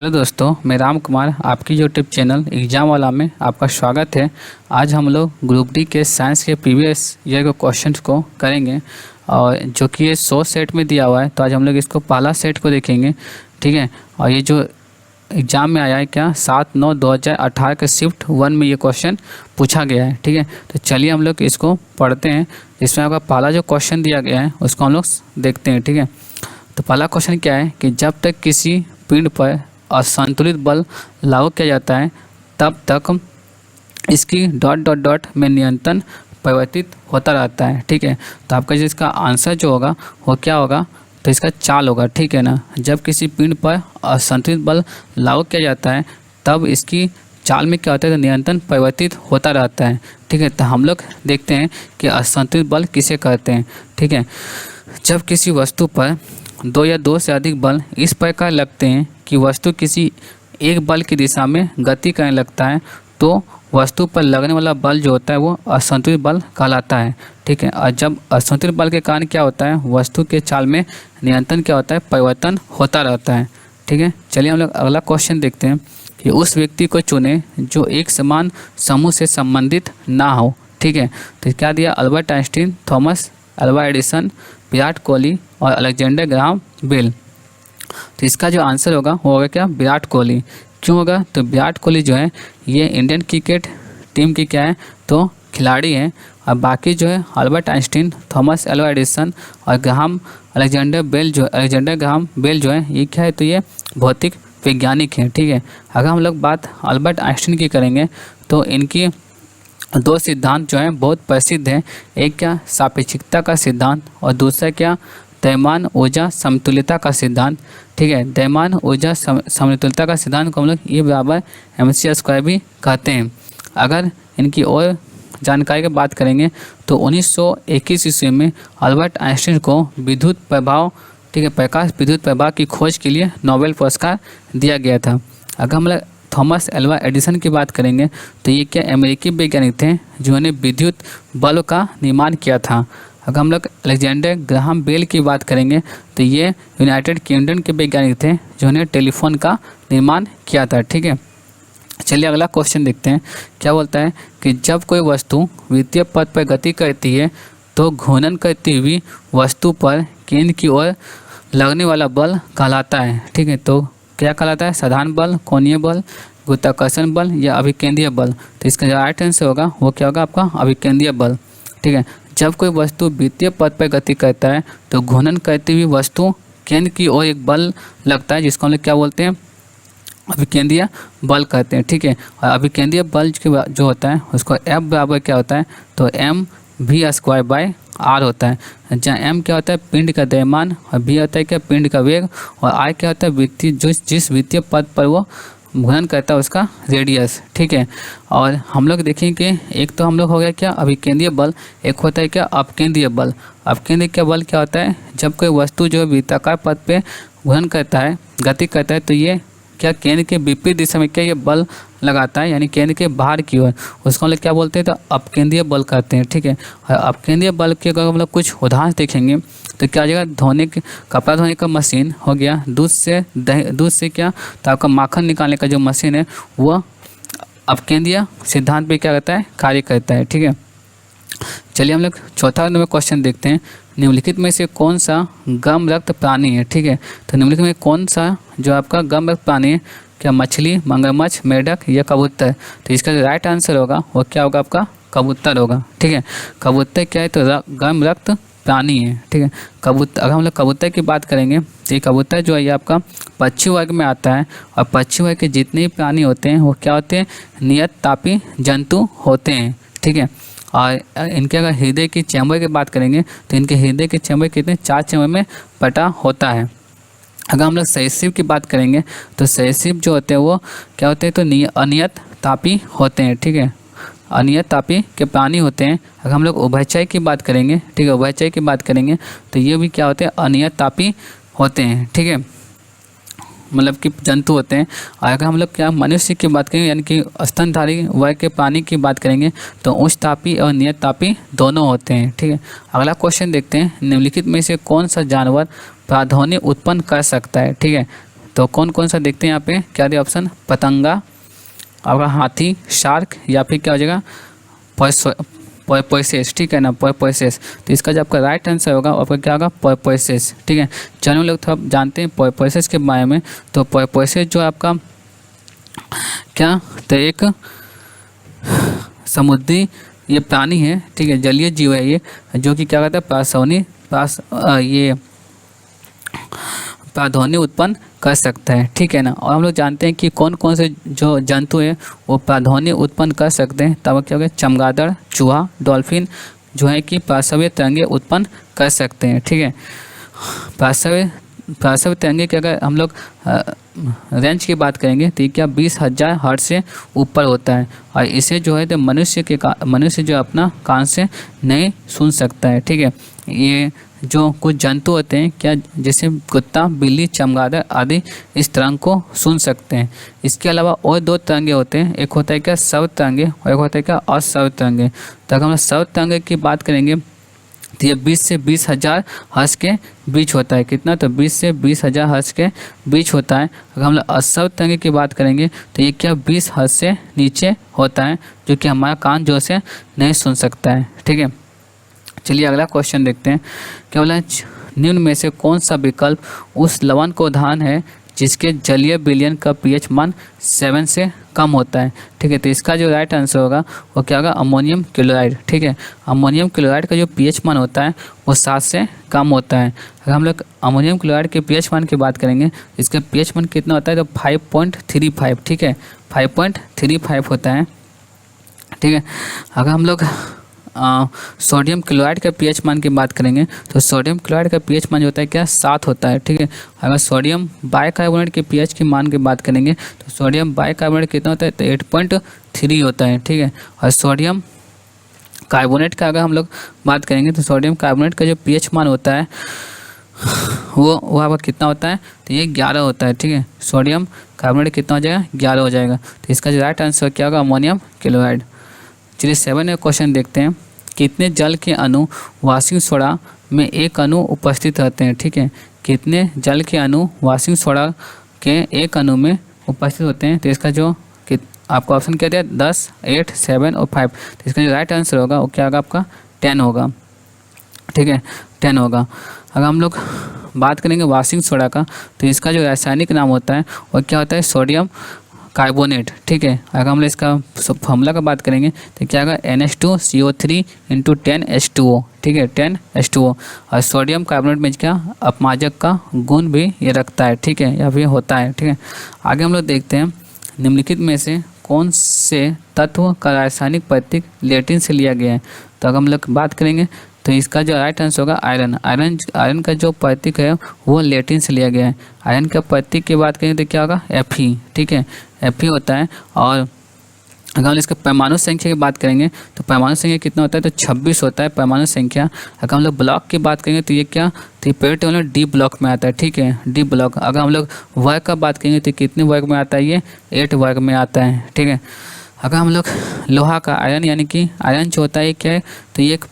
Hello दोस्तों, मैं राम कुमार आपकी यूट्यूब चैनल एग्जाम वाला में आपका स्वागत है। आज हम लोग ग्रुप डी के साइंस के प्रीवियस ईयर के क्वेश्चंस को करेंगे और जो कि ये 100 सेट में दिया हुआ है। तो आज हम लोग इसको पहला सेट को देखेंगे, ठीक है। और ये जो एग्ज़ाम में आया है क्या 7/9/2018 के शिफ्ट 1 में ये क्वेश्चन पूछा गया है, ठीक है। तो चलिए हम लोग इसको पढ़ते हैं। इसमें आपका पहला जो क्वेश्चन दिया गया है उसको हम लोग देखते हैं, ठीक है। तो पहला क्वेश्चन क्या है कि जब तक किसी पिंड पर असंतुलित बल लागू किया जाता है तब तक इसकी डॉट डॉट डॉट में नियंत्रण परिवर्तित होता रहता है, ठीक है। तो आपका जिसका आंसर जो होगा वो क्या होगा, तो इसका चाल होगा, ठीक है ना। जब किसी पिंड पर असंतुलित बल लागू किया जाता है तब इसकी चाल में क्या होता है, तो नियंत्रण परिवर्तित होता रहता है, ठीक है। तो हम लोग देखते हैं कि असंतुलित बल किसे कहते हैं, ठीक है। जब किसी वस्तु पर दो या दो से अधिक बल इस प्रकार लगते हैं कि वस्तु किसी एक बल की दिशा में गति करने लगता है तो वस्तु पर लगने वाला बल जो होता है वो असंतुलित बल कहलाता है, ठीक है। और जब असंतुलित बल के कारण क्या होता है, वस्तु के चाल में नियंत्रण क्या होता है, परिवर्तन होता रहता है, ठीक है। चलिए हम लोग अगला क्वेश्चन देखते हैं कि उस व्यक्ति को चुने जो एक समान समूह से संबंधित ना हो, ठीक है। तो क्या दिया, Albert Einstein, Thomas Alva Edison, Virat Kohli और अलेक्जेंडर ग्राहम बेल। तो इसका जो आंसर होगा वो होगा क्या, विराट कोहली। क्यों होगा, तो विराट कोहली जो है ये इंडियन क्रिकेट टीम की क्या है, तो खिलाड़ी हैं। और बाकी जो है Albert Einstein, Thomas Alva Edison और अलेक्जेंडर ग्राहम बेल जो है ये क्या है, तो ये भौतिक वैज्ञानिक हैं, ठीक है। अगर हम लोग बात अल्बर्ट आइंस्टीन की करेंगे तो इनकी दो सिद्धांत जो हैं बहुत प्रसिद्ध हैं। एक क्या, सापेक्षिकता का सिद्धांत और दूसरा क्या, द्रव्यमान ऊर्जा समतुल्यता का सिद्धांत, ठीक है। द्रव्यमान ऊर्जा समतुल्यता का सिद्धांत को हम लोग E बराबर mc² भी कहते हैं। अगर इनकी और जानकारी की बात करेंगे तो 1921 ईस्वी में अल्बर्ट आइंस्टीन को विद्युत प्रभाव, ठीक है, प्रकाश विद्युत प्रभाव की खोज के लिए नोबेल पुरस्कार दिया गया था। अगर हम लोग थॉमस अल्वा एडिसन की बात करेंगे तो ये क्या, अमेरिकी वैज्ञानिक थे जिन्होंने विद्युत बल्ब का निर्माण किया था। अगर हम लोग अलेक्जेंडर ग्राहम बेल की बात करेंगे तो ये यूनाइटेड किंगडम के वैज्ञानिक थे जिन्होंने टेलीफोन का निर्माण किया था, ठीक है। चलिए अगला क्वेश्चन देखते हैं। क्या बोलता है कि जब कोई वस्तु वृत्तीय पथ पर गति करती है तो घूर्णन करती हुई वस्तु पर केंद्र की ओर लगने वाला बल कहलाता है, ठीक है। तो क्या कहलाता है, साधारण बल, कोणीय बल, गुरुत्वाकर्षण बल या अभिकेंद्रीय बल। तो इसका जो राइट आंसर होगा वो क्या होगा, आपका अभिकेंद्रीय बल, ठीक है। जब कोई वस्तु वृत्तीय पथ पर गति करता है तो घूर्णन करती हुई वस्तु केंद्र की ओर एक बल लगता है जिसको हम लोग क्या बोलते हैं, अभिकेंद्रीय बल कहते हैं, ठीक है। और अभिकेंद्रीय बल जो होता है उसको F बराबर क्या होता है, तो mv²/r होता है। जहाँ m क्या होता है, पिंड का द्रव्यमान, और v होता है क्या, पिंड का वेग, और r क्या होता है, वृत्तीय जिस वृत्तीय पथ पर वो घूर्णन करता है उसका रेडियस, ठीक है। और हम लोग देखें कि एक तो हम लोग हो गया क्या, अभिकेंद्रीय बल, एक होता है क्या, अपकेंद्रीय बल। अपकेंद्रीय बल क्या होता है, जब कोई वस्तु जो वृत्ताकार पथ पे घूर्णन करता है, गति करता है, तो ये क्या केंद्र के विपरीत दिशा में क्या ये बल लगाता है, यानी केंद्र के बाहर की ओर, उसको हम लोग क्या बोलते हैं, तो अपकेंद्रीय बल कहते हैं, ठीक है। और अपकेंद्रीय बल के अगर हम लोग कुछ उदाहरण देखेंगे तो क्या हो जाएगा, कपड़ा धोने का मशीन हो गया, दूध से क्या, तो आपका माखन निकालने का जो मशीन है वो अपकेंद्रीय सिद्धांत पे क्या करता है, कार्य करता है, ठीक है। चलिए हम लोग चौथा नंबर क्वेश्चन देखते हैं। निम्नलिखित में से कौन सा गर्म रक्त प्राणी है, ठीक है। तो निम्नलिखित में कौन सा जो आपका गर्म रक्त प्राणी है, क्या मछली, मगरमच्छ, मेढक या कबूतर। तो इसका जो राइट आंसर होगा वो क्या होगा, आपका कबूतर होगा, ठीक है। कबूतर क्या है, तो गर्म रक्त प्राणी है, ठीक है। कबूतर, अगर हम लोग कबूतर की बात करेंगे तो ये कबूतर जो है ये आपका पक्षी वर्ग में आता है। और पक्षी वर्ग के जितने भी प्राणी होते हैं वो क्या होते हैं, नियत तापी जंतु होते हैं, ठीक है। और इनके अगर हृदय की चैम्बर की बात करेंगे तो इनके हृदय के चैम्बर कितने, 4 चैम्बर में बटा होता है। अगर हम लोग सरीसृप की बात करेंगे तो सरीसृप जो होते हैं वो क्या होते हैं, तो अनियत तापी होते हैं, ठीक है। अनियत तापी के प्राणी होते हैं। अगर हम लोग उभयचर की बात करेंगे, ठीक है, उभयचर की बात करेंगे तो ये भी क्या होते हैं, अनियत तापी होते हैं, ठीक है, मतलब कि जंतु होते हैं। और अगर हम लोग क्या मनुष्य की बात करेंगे यानी कि स्तनधारी वर्ग के प्राणी की बात करेंगे तो उच्च तापी और नियत तापी दोनों होते हैं, ठीक है। अगला क्वेश्चन देखते हैं, निम्नलिखित में से कौन सा जानवर प्राध्वनि उत्पन्न कर सकता है, ठीक है। तो कौन कौन सा देखते हैं यहाँ पे, क्या दिया ऑप्शन, पतंगा, आपका हाथी, शार्क, या फिर क्या हो जाएगा पोर्पोइसेस, ठीक है ना, पोर्पोइसेस। तो इसका जो आपका राइट आंसर होगा आपका क्या होगा, पोर्पोइसेस, ठीक है। चलो लोग थोड़ा जानते हैं पोर्पोइसेस के बारे में। तो पोर्पोइसेस जो आपका क्या, तो एक समुद्री ये प्राणी है, ठीक है, जलीय जीव है ये, जो कि क्या कहता है ये प्राध्वनि उत्पन्न कर सकता है, ठीक है ना। और हम लोग जानते हैं कि कौन कौन से जो जंतु है वो प्राध्वनि उत्पन्न कर सकते हैं, तब क्या हो गया, चमगादड़, चूहा, डॉल्फिन जो है कि प्रासव्य तरंगे उत्पन्न कर सकते हैं, ठीक है। प्रासव्य तरंगे की अगर हम लोग रेंज की बात करेंगे तो ये क्या 20,000 हर्ट्ज से ऊपर होता है, और इसे जो है तो मनुष्य जो अपना कान से नहीं सुन सकता है, ठीक है। ये जो कुछ जंतु होते हैं क्या, जैसे कुत्ता, बिल्ली, चमगादड़ आदि इस तरंग को सुन सकते हैं। इसके अलावा और 2 तरंगे होते हैं, एक होता है क्या श्रव्य तरंगे और एक होता है क्या अश्रव्य तरंगे। तो अगर हम श्रव्य तरंगे की बात करेंगे तो ये 20 से 20,000 हर्ट्ज के बीच होता है, कितना, तो 20 से 20,000 हर्ट्ज के बीच होता है। अगर हम लोग अश्रव्य तरंगे की बात करेंगे तो ये क्या 20 हर्ट्ज से नीचे होता है, जो कि हमारा कान जो से नहीं सुन सकता है, ठीक है। चलिए अगला क्वेश्चन देखते हैं। क्या बोला, निम्न में से कौन सा विकल्प उस लवण का उदाहरण है जिसके जलीय विलयन का पीएच मान 7 से कम होता है, ठीक है। तो इसका जो राइट आंसर होगा वो क्या होगा, अमोनियम क्लोराइड, ठीक है। अमोनियम क्लोराइड का जो पीएच मान होता है वो 7 से कम होता है। अगर हम लोग अमोनियम क्लोराइड के पीएच मान की बात करेंगे, इसका पीएच मान कितना होता है, तो 5.35, ठीक है, 5.35 होता है, ठीक है। अगर हम लोग सोडियम क्लोराइड का पीएच मान की बात करेंगे तो सोडियम क्लोराइड का पीएच मान जो होता है क्या 7 होता है, ठीक है। अगर सोडियम बाइकार्बोनेट के पीएच की मान की बात करेंगे तो सोडियम बाइकार्बोनेट कितना होता है, तो 8.3 होता है, ठीक है। और सोडियम कार्बोनेट का अगर हम लोग बात करेंगे तो सोडियम कार्बोनेट का जो पीएच मान होता है वो आपका कितना होता है, तो ये 11 होता है, ठीक है। सोडियम कार्बोनेट कितना हो जाएगा, 11 हो जाएगा। तो इसका जो राइट आंसर क्या होगा, अमोनियम क्लोराइड। चलिए 7 क्वेश्चन देखते हैं। कितने जल के अणु वाशिंग सोडा में एक अणु उपस्थित रहते हैं, ठीक है। कितने जल के अणु वाशिंग सोडा के एक अणु में उपस्थित होते हैं, तो इसका जो आपको ऑप्शन क्या दिया, 10, 8, 7 और 5। तो इसका जो राइट आंसर होगा वो क्या होगा, आपका 10 होगा, ठीक है, 10 होगा। अगर हम लोग बात करेंगे वाशिंग सोडा का तो इसका जो रासायनिक नाम होता है वो क्या होता है, सोडियम कार्बोनेट, ठीक है। अगर हम लोग इसका फॉर्मूला का बात करेंगे तो क्या होगा, NH2CO3 × 10H2O, ठीक है, 10H2O। और सोडियम कार्बोनेट में क्या अपमारक का गुण भी ये रखता है, ठीक है, या भी होता है, ठीक है। आगे हम लोग देखते हैं, निम्नलिखित में से कौन से तत्व का रासायनिक प्रतीक लैटिन से लिया गया है। तो अगर हम लोग बात करेंगे तो इसका जो राइट आंसर होगा आयरन का जो प्रतीक है वो लैटिन से लिया गया है। आयरन का प्रतीक की बात करेंगे तो क्या होगा, Fe, ठीक है, Fe होता है। और अगर हम इसके परमाणु संख्या की बात करेंगे तो परमाणु संख्या कितना होता है, तो 26 होता है परमाणु संख्या। अगर हम लोग ब्लॉक की बात करेंगे तो ये क्या, तो ये पेरियोडिक टेबल डी ब्लॉक में आता है, ठीक है, डी ब्लॉक। अगर हम लोग वर्ग का बात करेंगे तो कितने वर्ग में आता है, ये 8 वर्ग में आता है, ठीक है। अगर हम लोग लोहा का आयरन यानी कि आयरन जो होता है क्या है, तो ये एक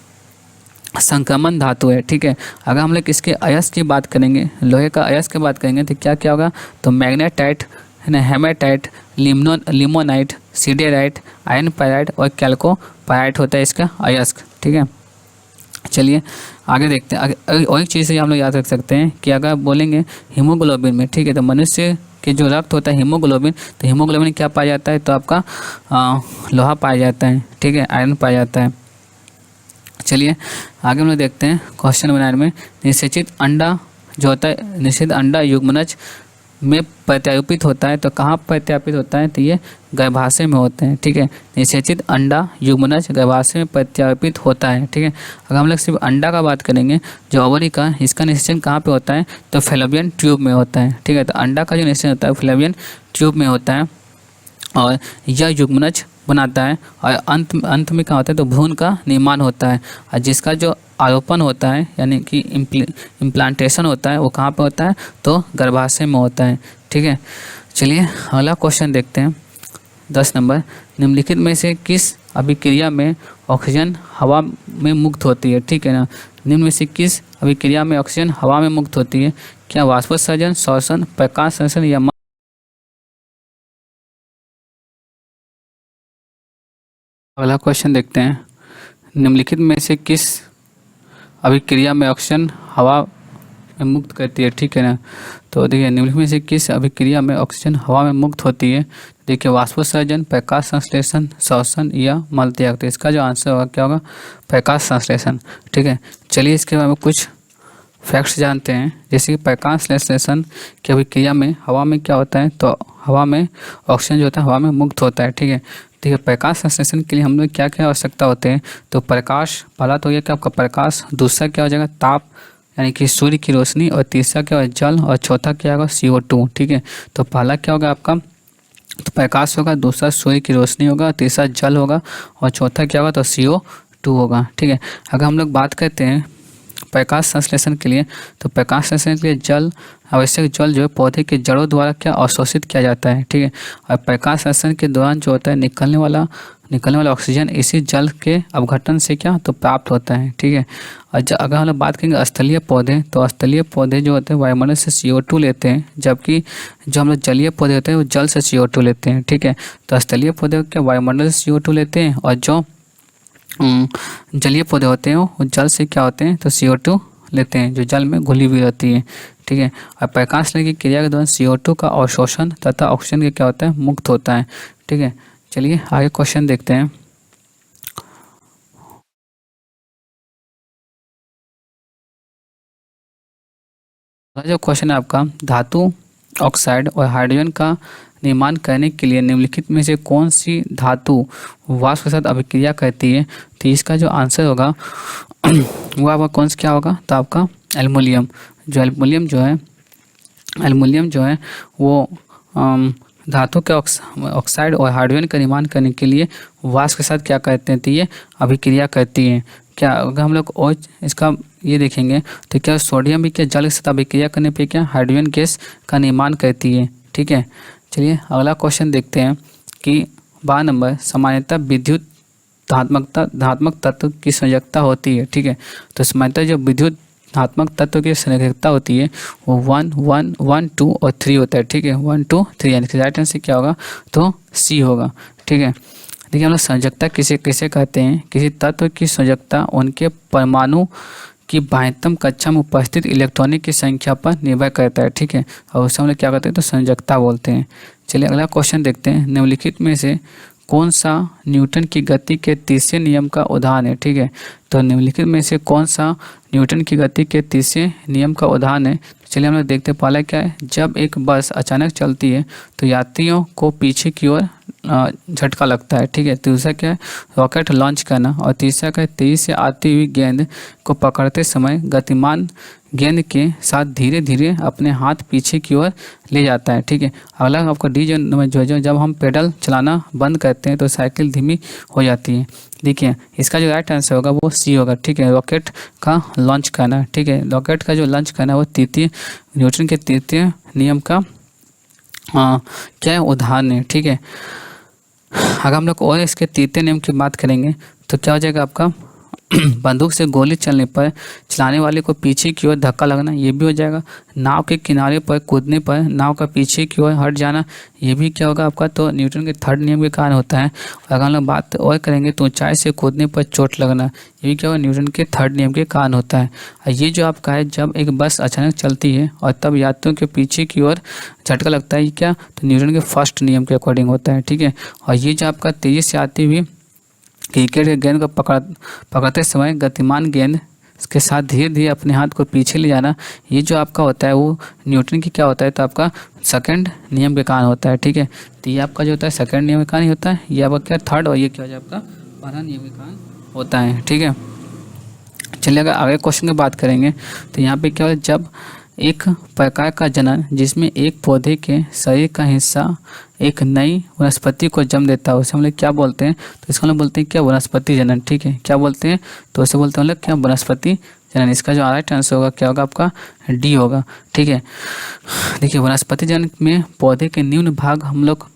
संक्रमण धातु है, ठीक है। अगर हम लोग इसके अयस्क की बात करेंगे, लोहे का अयस्क की बात करेंगे तो क्या क्या होगा, तो मैग्नेटाइट है ना, hematite, limonite, siderite, iron pyrite और कैल्कोपायराइट होता है इसका अयस्क, ठीक है। चलिए आगे देखते हैं। और एक चीज़ हम लोग याद रख सकते हैं कि अगर बोलेंगे हीमोग्लोबिन में, ठीक है, तो मनुष्य के जो रक्त होता है हीमोग्लोबिन, तो हीमोग्लोबिन क्या पाया जाता है, तो आपका लोहा पाया जाता है, ठीक है, आयरन पाया जाता है। चलिए आगे हम लोग देखते हैं क्वेश्चन नंबर 9 में, निषेचित अंडा जो होता है, निषेध अंडा युग्मनज में प्रत्यारोपित होता है, तो कहाँ प्रत्यारोपित होता है, तो ये गर्भाशय में होते हैं, ठीक है। निषेचित अंडा युग्मनज गर्भाशय में प्रत्यारोपित होता है, ठीक है। अगर हम लोग सिर्फ अंडा का बात करेंगे, जो ओवरी का, इसका निषेचन कहाँ पे होता है, तो फैलोपियन ट्यूब में होता है, ठीक है। तो अंडा का जो निषेचन होता है फैलोपियन ट्यूब में होता है और यह युग्मनज बनाता है। और अंत में क्या होता है, तो भ्रूण का निर्माण होता है। और जिसका जो आरोपण होता है यानी कि इम्प्लांटेशन होता है वो कहाँ पे होता है, तो गर्भाशय में होता है, ठीक है। चलिए अगला क्वेश्चन देखते हैं 10 नंबर। निम्नलिखित में से किस अभिक्रिया में ऑक्सीजन हवा में मुक्त होती है, ठीक है ना। निम्न में से किस अभिक्रिया में ऑक्सीजन हवा में मुक्त होती है? क्या वाष्पोत्सर्जन, श्वसन, प्रकाश संश्लेषण या अगला क्वेश्चन देखते हैं। निम्नलिखित में से किस अभिक्रिया में ऑक्सीजन हवा में मुक्त करती है? ठीक है ना। तो देखिए निम्नलिखित में से किस अभिक्रिया में ऑक्सीजन हवा में मुक्त होती है? देखिए वाष्पोत्सर्जन, प्रकाश संश्लेषण, श्वसन या मलत्याग। तो इसका जो आंसर होगा क्या होगा? प्रकाश संश्लेषण। ठीक है, चलिए इसके बारे में कुछ फैक्ट्स जानते हैं। जैसे कि प्रकाश संश्लेषण की अभिक्रिया में हवा में क्या होता है? तो हवा में ऑक्सीजन जो होता है हवा में मुक्त होता है। ठीक है, ठीक है। प्रकाश संश्लेषण के लिए हम लोग क्या क्या आवश्यकता होते हैं? तो प्रकाश, पहला तो ये कि आपका प्रकाश, दूसरा क्या हो जाएगा? ताप यानी कि सूर्य की रोशनी, और तीसरा क्या होगा? जल, और चौथा क्या होगा? CO2। ठीक है, तो पहला क्या होगा आपका? तो प्रकाश होगा, दूसरा सूर्य की रोशनी होगा, तीसरा जल होगा, और चौथा क्या होगा? तो CO2 होगा। ठीक है, अगर हम लोग बात करते हैं प्रकाश संश्लेषण के लिए, तो प्रकाश संश्लेषण के लिए जल, आवश्यक जल जो है पौधे के जड़ों द्वारा क्या अवशोषित किया जाता है। ठीक है, और प्रकाश संश्लेषण के दौरान जो होता है निकलने वाला ऑक्सीजन इसी जल के अपघटन से क्या तो प्राप्त होता है। ठीक है, और अगर हम लोग बात करेंगे स्थलीय पौधे, तो स्थलीय पौधे जो होते हैं वायुमंडल से CO2 लेते हैं, जबकि जो हम लोग जलीय पौधे होते हैं वो जल से CO2 लेते हैं। ठीक है, तो स्थलीय पौधे क्या वायुमंडल से CO2 लेते हैं, और जो जलीय पौधे होते हैं वो जल से क्या होते हैं? तो CO2 लेते हैं, जो जल में घुली हुई रहती है। ठीक है, और प्रकाश की क्रिया के दौरान CO2 का अवशोषण तथा ऑक्सीजन के क्या होता है? मुक्त होता है। ठीक है, चलिए आगे क्वेश्चन देखते हैं। जो क्वेश्चन है आपका, धातु ऑक्साइड और हाइड्रोजन का निर्माण करने के लिए निम्नलिखित में से कौन सी धातु वाष्प के साथ अभिक्रिया करती है? तो इसका जो आंसर होगा वो आपका कौन सा क्या होगा? तो आपका एल्युमिनियम। जो एल्युमिनियम जो है वो धातु के ऑक्साइड और हाइड्रोजन का निर्माण करने के लिए वाष्प के साथ क्या करते हैं? तो ये अभिक्रिया करती है। क्या अगर हम लोग और इसका ये देखेंगे तो क्या सोडियम भी क्या जल के साथ अभिक्रिया करने पे क्या हाइड्रोजन गैस का निर्माण करती है। ठीक है, चलिए अगला क्वेश्चन देखते हैं कि 12 नंबर, सामान्यतः विद्युत धात्मक तत्व की संयोजकता होती है। ठीक है, तो सामान्यतः जो विद्युत धात्मक तत्व की संयोजकता होती है वो 1, 1, 1, 2 और 3 होता है। ठीक है, 1, 2, 3 यानी कि राइट आंसर क्या होगा? तो C होगा। ठीक है, देखिए हम लोग संयोजकता किसे कहते हैं? किसी तत्व की संयोजकता उनके परमाणु की बाह्यतम कक्षा में उपस्थित इलेक्ट्रॉनिक की संख्या पर निर्भर करता है। ठीक है, और उसे हम लोग क्या कहते हैं? तो संयोजकता बोलते हैं। चलिए अगला क्वेश्चन देखते हैं। निम्नलिखित में से कौन सा न्यूटन की गति के तीसरे नियम का उदाहरण है? ठीक है, तो निम्नलिखित में से कौन सा न्यूटन की गति के तीसरे नियम का उदाहरण है? चलिए हम लोग देखते हैं। पहला क्या है? जब एक बस अचानक चलती है तो यात्रियों को पीछे की ओर झटका लगता है। ठीक है, दूसरा क्या है? रॉकेट लॉन्च करना, और तीसरा क्या है? तेजी से आती हुई गेंद को पकड़ते समय गतिमान गेंद के साथ धीरे धीरे अपने हाथ पीछे की ओर ले जाता है। ठीक है, अगला आपका डी जो जब हम पेडल चलाना बंद करते हैं तो साइकिल धीमी हो जाती है। देखिए इसका जो राइट आंसर होगा वो C होगा। ठीक है, रॉकेट का लॉन्च करना। ठीक है, रॉकेट का जो लॉन्च करना वो न्यूटन के तृतीय नियम का क्या उदाहरण है। ठीक है, अगर हम लोग और इसके तृतीय नियम की बात करेंगे तो क्या हो जाएगा आपका? बंदूक से गोली चलने पर चलाने वाले को पीछे की ओर धक्का लगना, ये भी हो जाएगा। नाव के किनारे पर कूदने पर नाव का पीछे की ओर हट जाना, ये भी क्या होगा आपका? तो न्यूटन के थर्ड नियम के कारण होता है। अगर हम लोग बात और करेंगे तो ऊंचाई से कूदने पर चोट लगना, ये भी क्या होगा? न्यूटन के थर्ड नियम के कारण होता है। और ये जो आपका है, जब एक बस अचानक चलती है और तब यात्रियों के पीछे की ओर झटका लगता है, ये क्या? तो न्यूटन के फर्स्ट नियम के अकॉर्डिंग होता है। ठीक है, और ये जो आपका तेजी से आती हुई क्रिकेट के गेंद को पकड़ते समय गतिमान गेंद के साथ धीरे धीरे अपने हाथ को पीछे ले जाना, ये जो आपका होता है वो न्यूटन की क्या होता है? तो आपका सेकंड नियम के कारण होता है। ठीक है, तो ये आपका जो होता है सेकंड नियम के कारण ही होता है, ये आपका क्या थर्ड, और ये क्या हो जाए आपका पहला नियम के कारण होता है। ठीक है, चलिए अगर आगे क्वेश्चन की बात करेंगे तो यहाँ पे क्या है? जब एक प्रकार का जनन जिसमें एक पौधे के शरीर का हिस्सा एक नई वनस्पति को जन्म देता है, उसे हम लोग क्या बोलते हैं? तो इसको हम लोग बोलते हैं क्या? वनस्पति जनन। ठीक है, क्या बोलते हैं? तो उसे बोलते हैं हम लोग क्या? वनस्पति जनन। इसका जो राइट आंसर होगा क्या होगा आपका? D होगा। ठीक है, देखिए वनस्पति जनन में पौधे के निम्न भाग हम लोग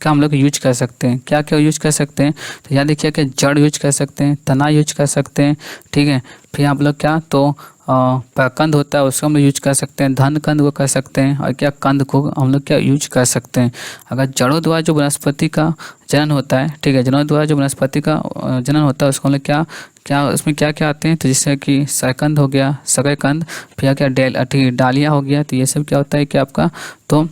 का हम लोग यूज कर सकते हैं। क्या क्या यूज कर सकते हैं, तो यहाँ देखिए कि जड़ यूज कर सकते हैं, तना यूज कर सकते हैं, ठीक है। फिर हम लोग क्या तो प्रकंद होता है उसको हम लोग यूज कर सकते हैं, धन कंद को कर सकते हैं, और क्या कंद को हम लोग क्या यूज कर सकते हैं। अगर जड़ों द्वारा जो वनस्पति का जनन होता है, ठीक है, जड़ों द्वारा जो वनस्पति का जनन होता है उसको हम लोग क्या क्या उसमें क्या क्या आते हैं, तो जैसे कि सरकंद हो गया, सकरकंद, फिर क्या डालिया हो गया, तो ये सब क्या होता है कि आपका तो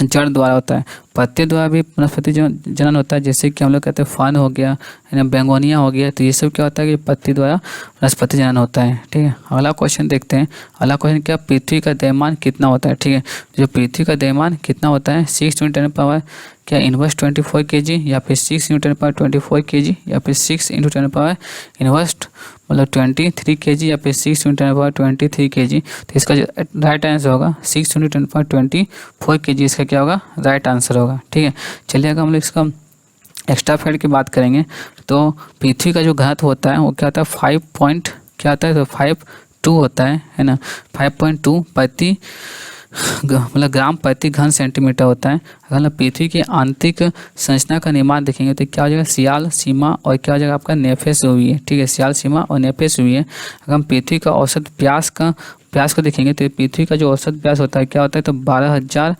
जड़ द्वारा होता है। पत्ते द्वारा भी वनस्पति जनन होता है, जैसे कि हम लोग कहते हैं फन हो गया, बेंगोनिया हो गया, तो ये सब क्या होता है कि पत्ती द्वारा वनस्पति जनन होता है, ठीक है। अगला क्वेश्चन देखते हैं। अगला क्वेश्चन क्या, पृथ्वी का द्रव्यमान कितना होता है, ठीक है। जो पृथ्वी का द्रव्यमान कितना होता है, 6 × 10⁻, क्या इनवर्स 24 kg, या फिर 6 × 10⁻24 kg, या फिर 6 × 10⁻, इनवर्स मतलब 23 kg, या फिर 6 × 10⁻23 kg। तो इसका जो राइट आंसर होगा 6 × 10⁻24 kg, इसका क्या होगा राइट आंसर होगा, ठीक है। चलिए अगर हम लोग इसका एक्स्ट्रा फैक्ट की बात करेंगे, तो पृथ्वी का जो घनत्व होता है वो क्या होता है 5.2 होता है ना, 5.2 प्रति मतलब ग्राम प्रति घन सेंटीमीटर होता है। अगर हम पृथ्वी की आंतरिक संरचना का निर्माण देखेंगे तो क्या हो जाएगा, सियाल, सीमा और क्या हो जाएगा आपका नेफेस हुई है, ठीक है, सियाल, सीमा और नेफेस हुई है। अगर हम पृथ्वी का औसत व्यास को देखेंगे तो पृथ्वी का जो औसत व्यास होता है क्या होता है, तो 12,000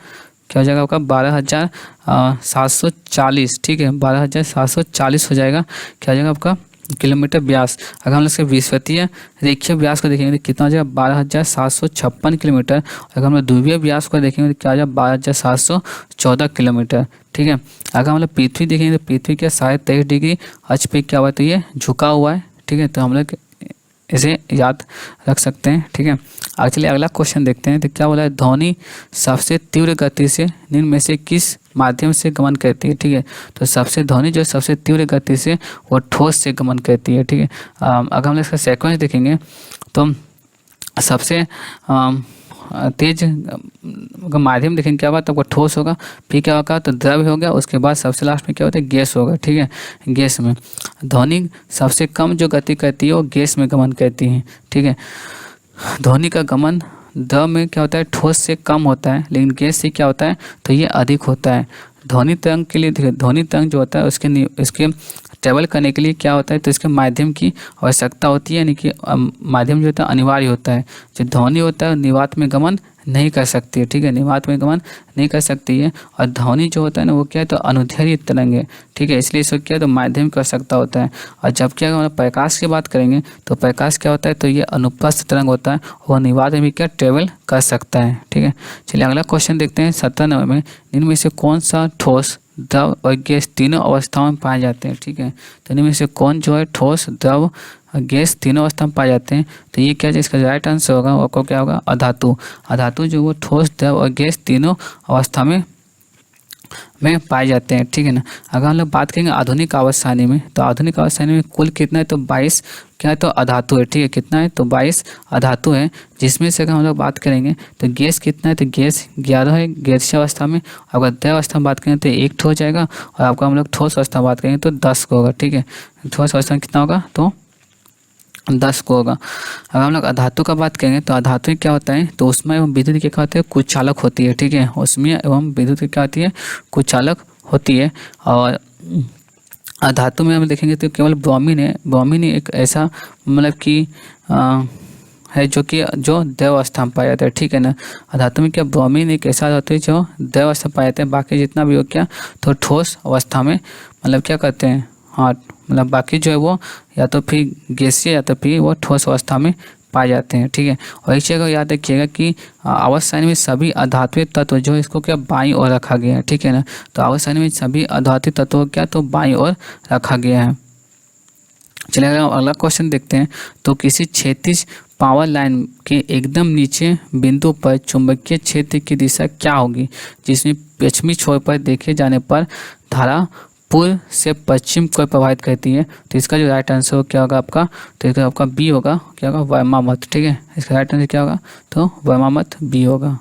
क्या हो जाएगा आपका 12,740, ठीक है, 12,740 हो जाएगा, क्या हो जाएगा आपका किलोमीटर व्यास। अगर हम लोग इसके विषुवतीय रेखीय व्यास को देखेंगे तो कितना हो जाएगा 12,756 किलोमीटर। अगर हम लोग ध्रुवीय व्यास को देखेंगे तो क्या हो जाएगा 12,714 किलोमीटर, ठीक है। अगर हम लोग पृथ्वी देखेंगे तो पृथ्वी के 23.5 डिग्री अक्ष पे क्या हुआ है, तो ये झुका हुआ है, ठीक है, तो हम लोग इसे याद रख सकते हैं, ठीक है। आगे चलिए अगला क्वेश्चन देखते हैं। तो क्या बोला है, ध्वनि सबसे तीव्र गति से निम्न में से किस माध्यम से गमन करती है, ठीक है। तो ध्वनि जो सबसे तीव्र गति से वो ठोस से गमन करती है, ठीक है। अगर हम लोग इसका सेक्वेंस देखेंगे तो सबसे तेज माध्यम देखेंगे क्या होगा, तो आपका ठोस होगा, फिर क्या होगा तो द्रव्य हो गया, उसके बाद सबसे लास्ट में क्या होता है गैस होगा, ठीक है। गैस में ध्वनि सबसे कम जो गति करती है वो गैस में गमन करती है, ठीक है। ध्वनि का गमन द्रव में क्या होता है ठोस से कम होता है, लेकिन गैस से क्या होता है तो ये अधिक होता है। ध्वनि तरंग के लिए देखिए, ध्वनि तरंग जो होता है इसके ट्रेवल करने के लिए क्या होता है तो इसके माध्यम की आवश्यकता होती है, यानी कि माध्यम जो होता है अनिवार्य होता है। जो ध्वनि होता है निर्वात में गमन नहीं कर सकती है, ठीक है, निर्वात में गमन नहीं कर सकती है। और ध्वनि जो होता है ना वो क्या है तो अनुदैर्ध्य तरंग है, ठीक है, इसलिए इसको क्या है तो माध्यम की आवश्यकता होता है। और जबकि अगर हम प्रकाश की बात करेंगे तो प्रकाश क्या होता है तो ये अनुप्रस्थ तरंग होता है, वो निर्वात में भी क्या ट्रेवल कर सकता है, ठीक है। चलिए अगला क्वेश्चन देखते हैं। 17 नंबर में इनमें से कौन सा ठोस, द्रव और गैस तीनों अवस्थाओं में पाए जाते हैं, ठीक है। तो इनमें से कौन जो है ठोस, द्रव और गैस तीनों अवस्था में पाए जाते हैं, तो ये क्या है इसका राइट आंसर होगा आपको क्या होगा अधातु। अधातु जो वो ठोस, द्रव और गैस तीनों अवस्था में पाए जाते हैं, ठीक है ना। अगर हम लोग बात करेंगे आधुनिक आवर्त सारणी में, तो आधुनिक आवर्त सारणी में कुल कितना है तो 22 क्या है तो अधातु है, ठीक है, कितना है तो 22 अधातु है। जिसमें से अगर हम लोग बात करेंगे तो गैस कितना है तो गैस 11 है गैसीय अवस्था में। अगर द्रव अवस्था में बात करेंगे तो 1 हो जाएगा, और आपका हम लोग ठोस अवस्था में बात करेंगे तो 10 को होगा, ठीक है। ठोस अवस्था में कितना होगा तो 10 को होगा। अगर हम लोग अधातु का बात करेंगे तो अधातु क्या होता है तो उसमें एवं विद्युत क्या होता है कुचालक होती है, ठीक है, उसमें एवं विद्युत क्या होती है कुचालक होती है। और अधातु में हम देखेंगे तो केवल ब्रोमीन है। ब्रोमीन एक ऐसा मतलब कि है जो द्रव अवस्था में पाया जाता है, ठीक है ना। अधातु में क्या ब्रोमीन एक ऐसा होता है जो द्रव अवस्था में पाया जाता है, बाकी जितना भी हो क्या तो ठोस अवस्था में मतलब क्या करते हैं, हाँ मतलब बाकी जो है वो या तो फिर गैसीय या तो फिर वो ठोस अवस्था में पाए जाते हैं, ठीक है। और इस चीज़ को याद रखिएगा कि आवर्त सारणी में सभी अधात्वीय तत्व जो इसको क्या बाईं ओर रखा गया है, ठीक है ना। तो आवर्त सारणी में सभी अधात्वीय तत्वों क्या तो बाईं ओर रखा गया है। चलिए अगला क्वेश्चन देखते हैं। तो किसी क्षैतिज पावर लाइन के एकदम नीचे बिंदु पर चुंबकीय क्षेत्र की दिशा क्या होगी, जिसमें पश्चिमी छोर पर देखे जाने पर धारा पूर्व से पश्चिम को प्रभावित करती है। तो इसका जो राइट आंसर क्या होगा आपका, तो इसका आपका बी होगा, क्या होगा वायमामत, ठीक है। इसका राइट आंसर क्या होगा तो वायमामत बी होगा।